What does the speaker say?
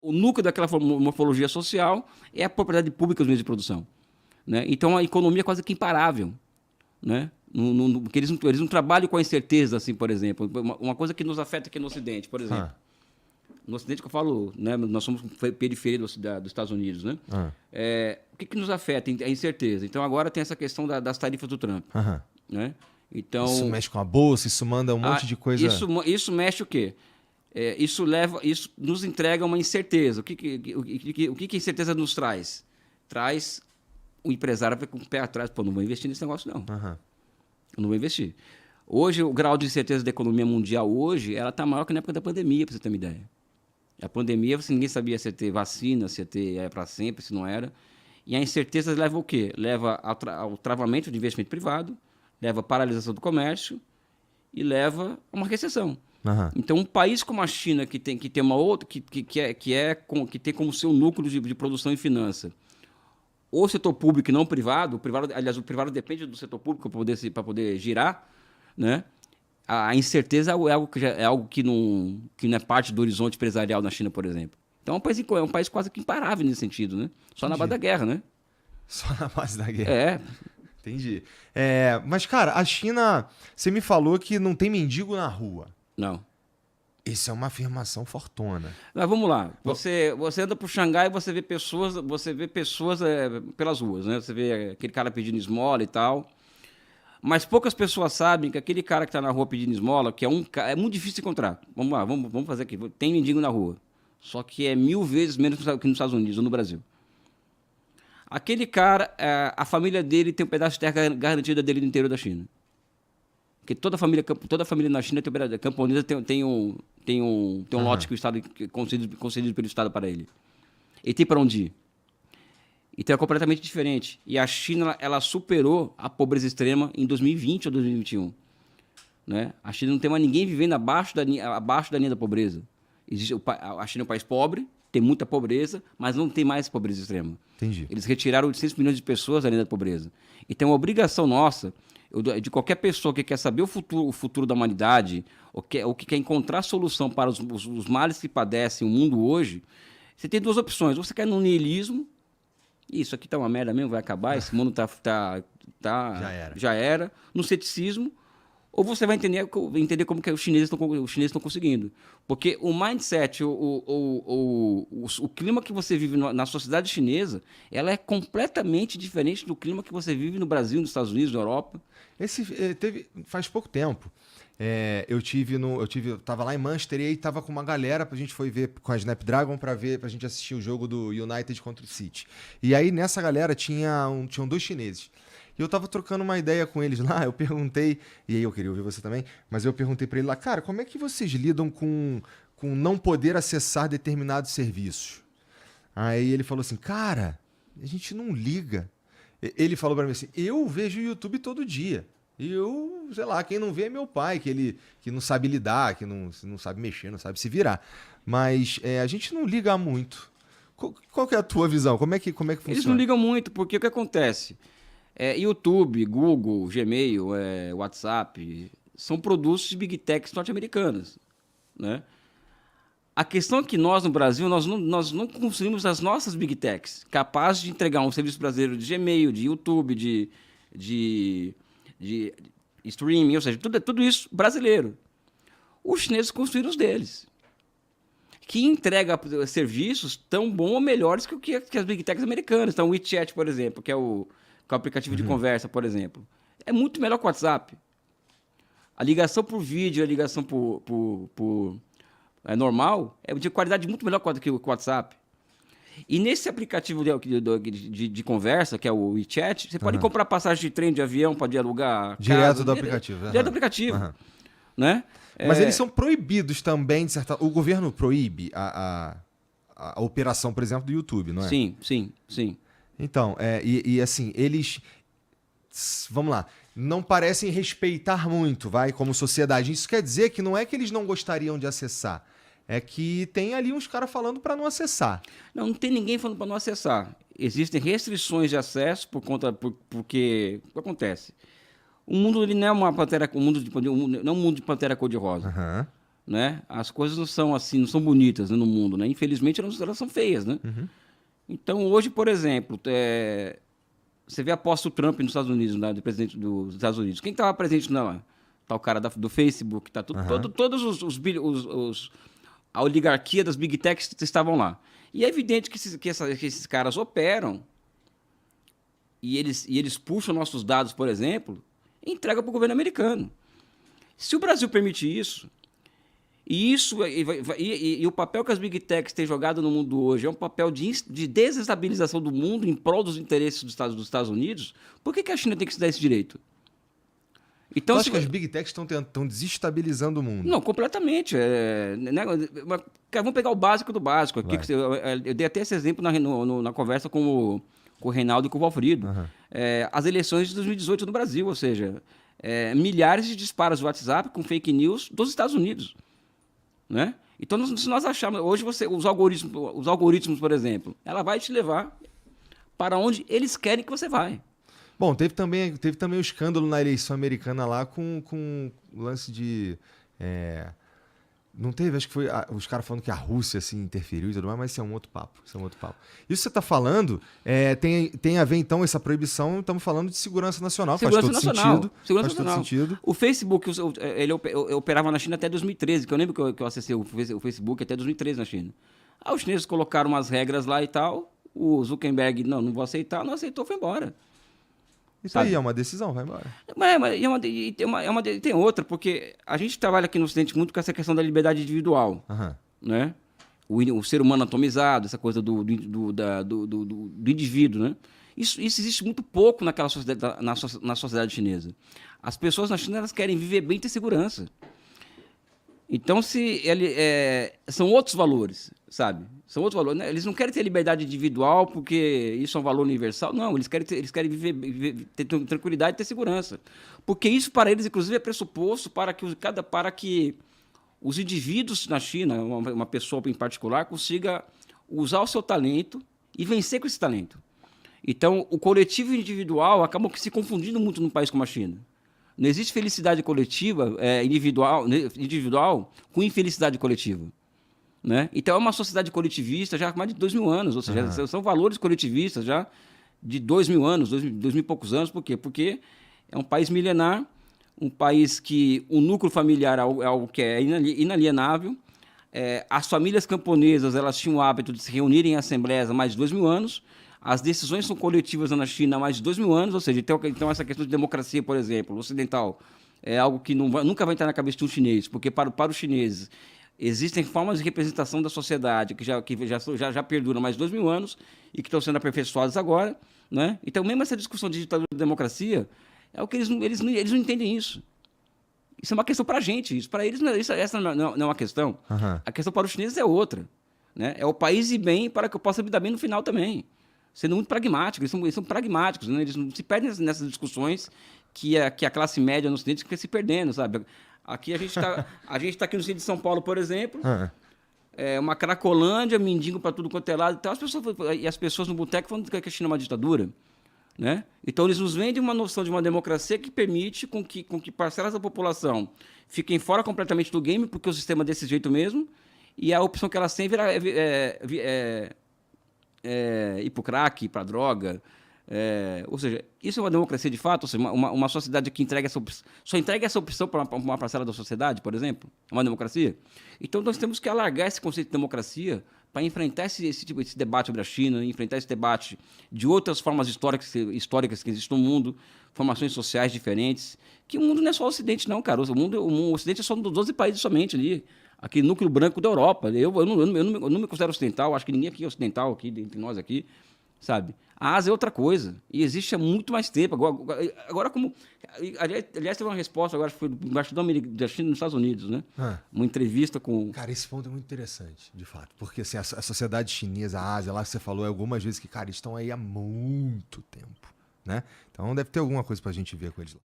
O núcleo daquela morfologia social é a propriedade pública dos meios de produção, né? Então, a economia é quase que imparável, né? Porque eles não trabalham com a incerteza, assim, por exemplo. Uma coisa que nos afeta aqui no Ocidente, por exemplo. No Ocidente que eu falo, né? Nós somos periferia dos Estados Unidos, né? O que nos afeta? A incerteza. Então, agora tem essa questão das tarifas do Trump, né? Então, isso mexe com a bolsa, isso manda um monte de coisa... Isso mexe o quê? Isso nos entrega uma incerteza. O que a incerteza nos traz? Traz o empresário com o pé atrás. Pô, não vou investir nesse negócio, não. Eu não vou investir. Hoje, o grau de incerteza da economia mundial hoje, ela está maior que na época da pandemia, para você ter uma ideia. A pandemia, ninguém sabia se ia ter vacina, se ia ter para sempre, se não era. E a incerteza leva o quê? Leva ao travamento de investimento privado, leva à paralisação do comércio e leva a uma recessão. Então, um país como a China, que tem uma outra, que tem como seu núcleo de produção e finança, o setor público e não o privado, aliás, o privado depende do setor público para poder girar, né? A incerteza é algo que não é parte do horizonte empresarial na China, por exemplo. Então, é um país quase que imparável nesse sentido, né? Só na base da guerra, né? Só na base da guerra. Entendi. Mas, cara, a China, você me falou que não tem mendigo na rua. Não. Isso é uma afirmação fortuna. Mas vamos lá. Você anda por Xangai e você vê pessoas pelas ruas, né? Você vê aquele cara pedindo esmola e tal. Mas poucas pessoas sabem que aquele cara que está na rua pedindo esmola, é muito difícil de encontrar. Vamos lá, vamos fazer aqui. Tem mendigo na rua. Só que é 1000 vezes menos que nos Estados Unidos ou no Brasil. Aquele cara, a família dele tem um pedaço de terra garantida dele no interior da China. Porque toda família na China camponesa tem um lote que o Estado concedido pelo Estado para ele. Ele tem para onde ir. Então é completamente diferente. E a China, ela superou a pobreza extrema em 2020 ou 2021. Né? A China não tem mais ninguém vivendo abaixo da linha da pobreza. A China é um país pobre, tem muita pobreza, mas não tem mais pobreza extrema. Entendi. Eles retiraram 800 milhões de pessoas da linha da pobreza. Então é uma obrigação nossa, de qualquer pessoa que quer saber o futuro da humanidade, ou que quer encontrar solução para os males que padecem o mundo hoje, você tem duas opções. Ou você quer no niilismo, isso aqui tá uma merda mesmo, vai acabar, esse mundo já era. No ceticismo, ou você vai entender como que os chineses estão conseguindo. Porque o mindset, o clima que você vive na sociedade chinesa, ela é completamente diferente do clima que você vive no Brasil, nos Estados Unidos, na Europa. Faz pouco tempo. Eu tava lá em Manchester e aí tava com uma galera, a gente foi ver com a Snapdragon pra gente assistir o jogo do United contra o City. E aí nessa galera tinham 2 chineses. E eu tava trocando uma ideia com eles lá, eu perguntei, e aí eu queria ouvir você também, mas eu perguntei pra ele lá, cara, como é que vocês lidam com não poder acessar determinados serviços? Aí ele falou assim, cara, a gente não liga. Ele falou pra mim assim, eu vejo o YouTube todo dia. E eu, sei lá, quem não vê é meu pai, que não sabe lidar, que não sabe mexer, não sabe se virar. Mas a gente não liga muito. Qual que é a tua visão? Como é que funciona? Eles não ligam muito, porque o que acontece? YouTube, Google, Gmail, WhatsApp, são produtos de Big Techs norte-americanas, né? A questão é que nós, no Brasil, nós não construímos as nossas Big Techs capazes de entregar um serviço brasileiro de Gmail, de YouTube, de streaming, ou seja, tudo isso brasileiro. Os chineses construíram os deles, que entrega serviços tão bons ou melhores que as Big Techs americanas. Então, o WeChat, por exemplo, que é o aplicativo de conversa, por exemplo, é muito melhor que o WhatsApp. A ligação por vídeo, a ligação por normal, é de qualidade muito melhor que o WhatsApp. E nesse aplicativo de conversa, que é o WeChat, você pode comprar passagem de trem, de avião, pode alugar direto do aplicativo. Direto do aplicativo. Né? Mas eles são proibidos também, de certa... O governo proíbe a operação, por exemplo, do YouTube, não é? Sim. Então, assim, eles... Vamos lá. Não parecem respeitar muito, como sociedade. Isso quer dizer que não é que eles não gostariam de acessar. É que tem ali uns caras falando para não acessar. Não tem ninguém falando para não acessar. Existem restrições de acesso porque o que acontece? O mundo ele não é uma pantera, não é um mundo de pantera cor-de-rosa. né? As coisas não são assim, não são bonitas, né, no mundo, né? Infelizmente elas são feias, né? Então hoje, por exemplo, você vê a posse do Trump nos Estados Unidos, né, do presidente dos Estados Unidos. Quem estava presente lá? Tá o cara do Facebook, tá todos a oligarquia das Big Techs estavam lá. E é evidente que esses caras operam e eles puxam nossos dados, por exemplo, e entregam para o governo americano. Se o Brasil permite isso, e o papel que as Big Techs têm jogado no mundo hoje é um papel de desestabilização do mundo em prol dos interesses dos Estados Unidos, por que a China tem que se dar esse direito? Então, eu acho que as Big Techs estão desestabilizando o mundo. Não, completamente. Cara, vamos pegar o básico do básico. Aqui, eu dei até esse exemplo na conversa com o Reinaldo e com o Valfrido. As eleições de 2018 no Brasil, ou seja, milhares de disparos do WhatsApp com fake news dos Estados Unidos. Né? Então, se nós acharmos... Hoje, os algoritmos, por exemplo, ela vai te levar para onde eles querem que você vai. Bom, teve também o escândalo na eleição americana lá com o lance de... não teve, acho que foi os caras falando que a Rússia assim, interferiu e tudo mais, mas isso é um outro papo. Isso que você está falando tem a ver, então, essa proibição, estamos falando de segurança nacional, faz todo sentido. O Facebook, ele operava na China até 2013, que eu lembro que eu acessei o Facebook até 2013 na China. Os chineses colocaram umas regras lá e tal, o Zuckerberg, não vou aceitar, não aceitou, foi embora. Isso aí é uma decisão, vai embora. Tem outra, porque a gente trabalha aqui no Ocidente muito com essa questão da liberdade individual. Né? O ser humano atomizado, essa coisa do indivíduo. Né? Isso existe muito pouco na sociedade chinesa. As pessoas na China elas querem viver bem e ter segurança. Então, são outros valores, sabe? São outros valores. Né? Eles não querem ter liberdade individual porque isso é um valor universal. Não, eles querem viver, ter tranquilidade e ter segurança. Porque isso, para eles, inclusive, é pressuposto para que os indivíduos na China, uma pessoa em particular, consiga usar o seu talento e vencer com esse talento. Então, o coletivo e o individual acabam se confundindo muito num país como a China. Não existe felicidade coletiva, individual com infelicidade coletiva. Né? Então, é uma sociedade coletivista já há mais de 2.000 anos. Ou seja, são valores coletivistas já de 2.000 anos, 2.000 e poucos anos. Por quê? Porque é um país milenar, um país que o núcleo familiar é algo que é inalienável. As famílias camponesas elas tinham o hábito de se reunirem em assembleias há mais de 2.000 anos. As decisões são coletivas na China há mais de 2.000 anos, ou seja, então essa questão de democracia, por exemplo, ocidental, é algo que nunca vai entrar na cabeça de um chinês, porque para os chineses existem formas de representação da sociedade que já perduram mais de 2.000 anos e que estão sendo aperfeiçoadas agora. Né? Então, mesmo essa discussão de ditadura e democracia, é o que eles não entendem isso. Isso é uma questão para a gente, isso para eles essa não é uma questão. A questão para os chineses é outra. Né? É o país ir bem para que eu possa me dar bem no final também. Sendo muito pragmáticos, eles são pragmáticos, né? Eles não se perdem nessas discussões que a classe média no Ocidente fica se perdendo, sabe? Aqui a gente está aqui no centro de São Paulo, por exemplo, uma cracolândia, mendigo para tudo quanto é lado, então as pessoas no boteco falando que a China é uma ditadura. Né? Então eles nos vendem uma noção de uma democracia que permite com que parcelas da população fiquem fora completamente do game, porque o sistema é desse jeito mesmo, e a opção que elas têm ir para o crack, para a droga. Ou seja, isso é uma democracia de fato? Ou seja, uma sociedade que só entrega essa opção para uma parcela da sociedade, por exemplo? É uma democracia? Então nós temos que alargar esse conceito de democracia para enfrentar esse debate sobre a China, enfrentar esse debate de outras formas históricas que existem no mundo, formações sociais diferentes, que o mundo não é só o Ocidente, não, cara. O Ocidente é só um dos 12 países somente ali. Aquele núcleo branco da Europa. Eu não me considero ocidental, acho que ninguém aqui é ocidental, entre nós aqui, sabe? A Ásia é outra coisa, e existe há muito mais tempo. Agora aliás, teve uma resposta, agora foi do embaixador da China nos Estados Unidos, né? Uma entrevista com... Cara, esse ponto é muito interessante, de fato, porque assim, a sociedade chinesa, a Ásia, lá que você falou algumas vezes que, cara, eles estão aí há muito tempo, né? Então deve ter alguma coisa pra gente ver com eles lá.